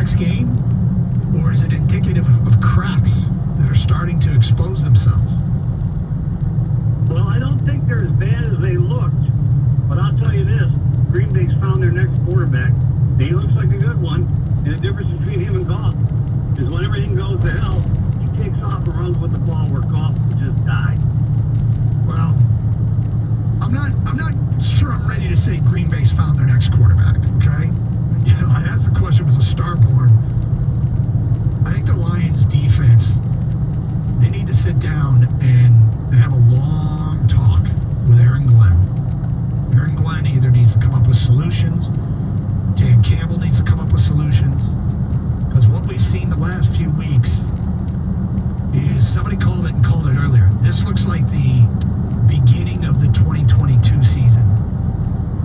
next game? Or is it indicative of cracks that are starting to expose themselves? Well, I don't think they're as bad as they looked. But I'll tell you this, Green Bay's found their next quarterback. He looks like a good one. And the difference between him and Goff is when everything goes to hell, he takes off and runs with the ball where Goff will just die. Well, I'm not sure I'm ready to say Green Bay's found their next quarterback, okay? You know, I asked the question, was a star-born. I think the Lions defense, they need to sit down and have a long talk with Aaron Glenn. Aaron Glenn either needs to come up with solutions, Dan Campbell needs to come up with solutions, because what we've seen the last few weeks is, somebody called it earlier, this looks like the beginning of the 2022 season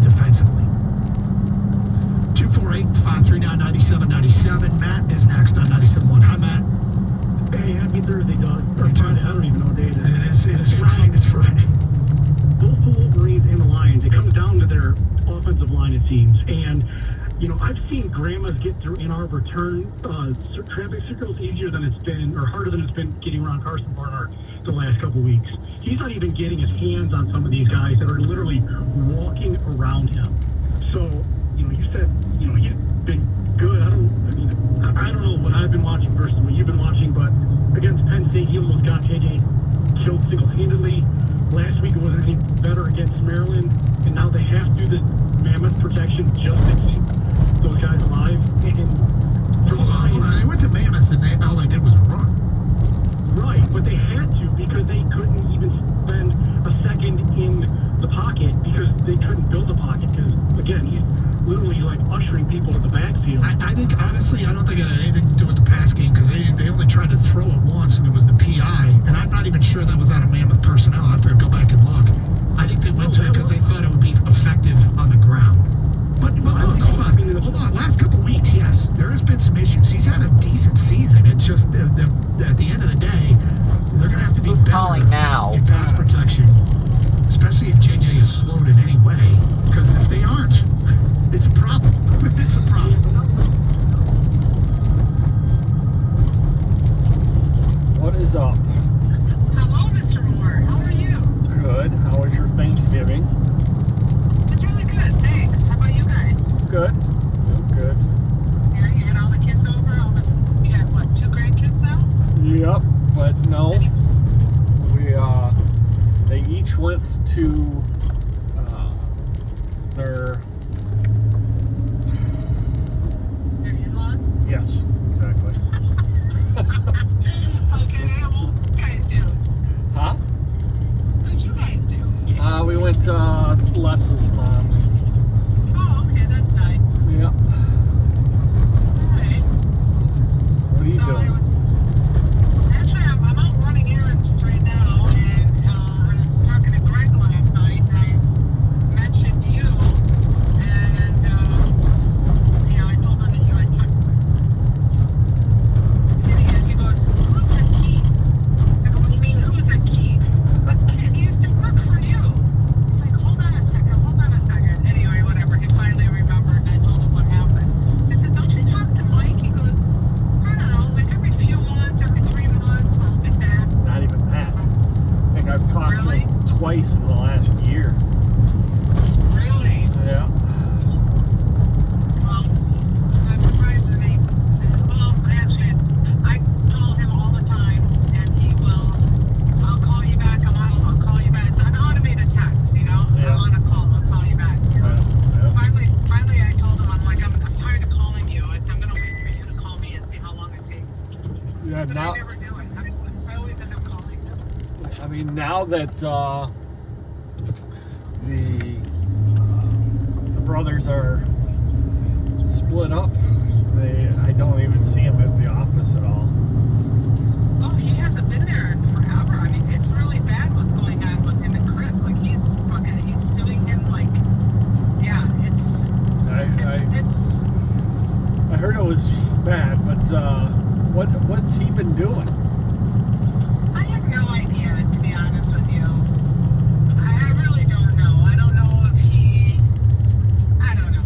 defensively. 248-539-9797. Matt is next on 97.1. Hi, Matt. Hey, happy Thursday, Doug. Or Friday. I don't even know what day it is. It is Friday. It's Friday. Both the Wolverines and the Lions, it comes down to their offensive line, it seems. And, you know, I've seen grandmas get through Ann Arbor turn traffic signals easier than it's been, or harder than it's been getting around Carson Barnhart the last couple weeks. He's not even getting his hands on some of these guys that are literally walking around him. So, you know, you said, you know, he's been good. I don't know what I've been watching versus what you've been watching, but against Penn State, he almost got JJ killed single-handedly. Last week it wasn't any better against Maryland, and now they have to do the mammoth protection just to keep those guys alive. And Hold on. They went to Mammoth and all they did was run. Right, but they had to because they couldn't even spend a second in the pocket because they couldn't build a pocket because, again, he's literally like ushering people to the backfield. I think, honestly, I don't think it had anything to do with the pass game because they only tried to throw it once and it was the PI, and I'm not even sure that was out of Mammoth personnel. I'll have to go back and look. I think they went to it because they thought it would be effective on the ground. But look, hold on. Last couple weeks, yes, there has been some issues. He's had a decent season. It's just at the end of the day, they're going to have to be better calling now? in pass protection, especially if JJ is slowed in any way. Because if they aren't, it's a problem. It's a problem. What is up? Hello, Mr. Moore. How are you? Good. How was your Thanksgiving? It was really good, thanks. How about you guys? Good. Good. Yeah, you had all the kids over? You got, what, 2 grandkids now? Yep. But no, they each went to their in-laws? yes, exactly. Okay, now what did you guys do? Huh? What did you guys do? We went to Les's mom's. Oh, okay, that's nice. Yep. Alright. What are you So doing? actually, I'm out running errands right now, and I was talking to Greg last night, and I mentioned you, and, you know, I told him that you had took, and he goes, who's that key? I go, what do you mean, who's that key? This kid used to work for you. It's like, hold on a second. Anyway, whatever, he finally remembered, and I told him what happened. I said, don't you talk to Mike? He goes, I don't know, like every few months, every 3 months, something like that. Not even that. I think I've talked Really? to him twice in the last year. Really? Yeah. Well, I'm surprised that he, well, actually, I call him all the time, and he will, I'll call you back, I'll call you back. It's an automated text, you know? Yeah. I'm on a call, I'll call you back. Yeah. Finally, I told him, I'm tired of calling you. I said, I'm going to wait for you to call me and see how long it takes. Yeah. But Now, I never do it. I always end up calling him. I mean, now that the brothers are split up, I don't even see him at the office at all. Well, he hasn't been there in forever. I mean, it's really bad what's going on with him and Chris. Like, he's suing him, like, yeah, it's I heard it was bad, but what's he been doing? I have no idea, to be honest with you. I really don't know. I don't know if he, I don't know.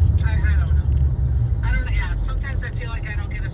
I don't know. Yeah, sometimes I feel like I don't get a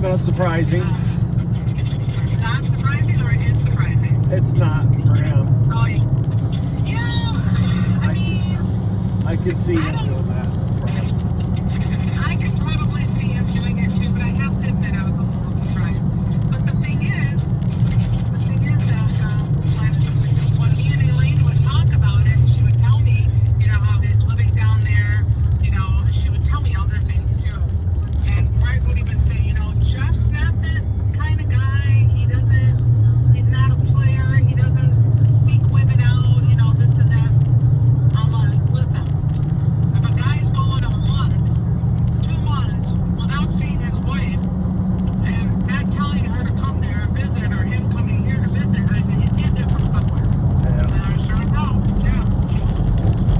not surprising. It's not surprising, or it is surprising? It's not for him. Oh, yeah. I mean, I could see him doing that. I could probably see him doing it too, but I have to admit I was a little surprised. But the thing is that when me and Elaine would talk about it, she would tell me, you know, how he's living down there. You know, she would tell me other things too. And Greg would even say, you know, Jeff's not that kind of guy. He's not a player. He doesn't seek women out, you know, this and this. I'm like, listen, if a guy's going a month, 2 months without seeing his wife and not telling her to come there and visit, or him coming here to visit, I said, he's getting it from somewhere. Yeah. And sure as hell, yeah.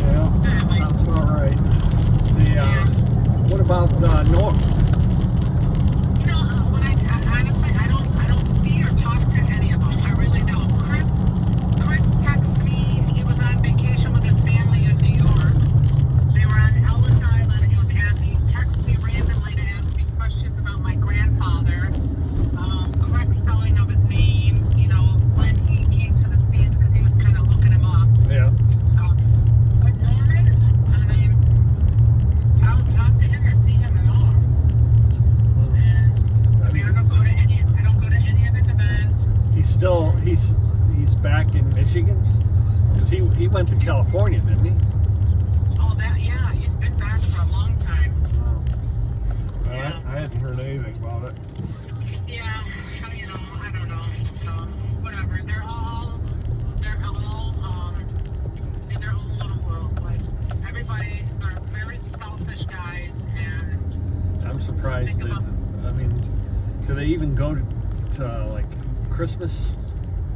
Yeah. Yeah, like, Sounds about right. What about Norm? you know, when I honestly, I don't see or talk to any of them. I really don't. Chris texted me. He was on vacation with his family in New York. They were on Ellis Island. He texted me randomly to ask me questions about my grandfather, correct spelling of his name, you know, when he came to the States, because he was kind of looking him up. Yeah. But Norman, I mean, I don't talk to him or see him at all. And I mean, I don't go to any of his events. He's back in Michigan? Because he went to California, didn't he? Oh, yeah, he's been back for a long time. I hadn't heard anything about it. Yeah, you know, I don't know. So, whatever. They're all in their own little worlds. Like, everybody, they're very selfish guys, and I'm surprised. Think about- Do they even go to like Christmas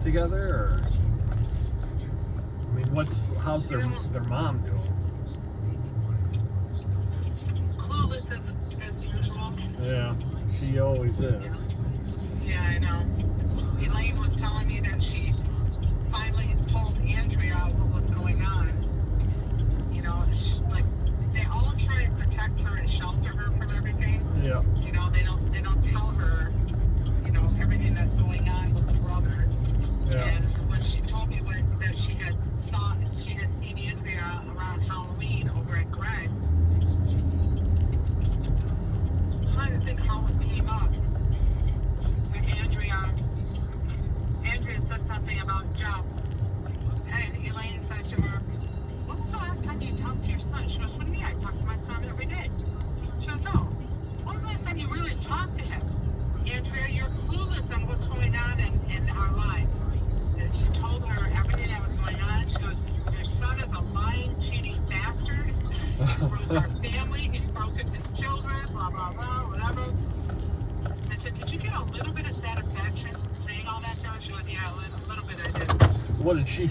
together, or? I mean, how's their mom doing? clueless as usual. Yeah, she always is. Yeah, I know. Elaine was telling me that she finally told Andrea what was going on. You know, like, they all try and protect her and shelter her from everything. Yeah. You know, they don't tell her, you know, everything that's going on with the brothers. Yeah. And when she told me that she had seen Andrea around Halloween over at Greg's, I'm trying to think how it came up. But Andrea said something about Jeff. And Elaine says to her, when was the last time you talked to your son? She goes, what do you mean? I talk to my son every day. She goes, no. When was the last time you really talked to him? Andrea, you're clueless on what's going on in our lives. And she told her everything that was going on. She goes, your son is a lying, cheating bastard. He broke our family. He's broken his children, blah, blah, blah, whatever. I said, did you get a little bit of satisfaction saying all that to her? She goes, yeah, a little bit I did. What did she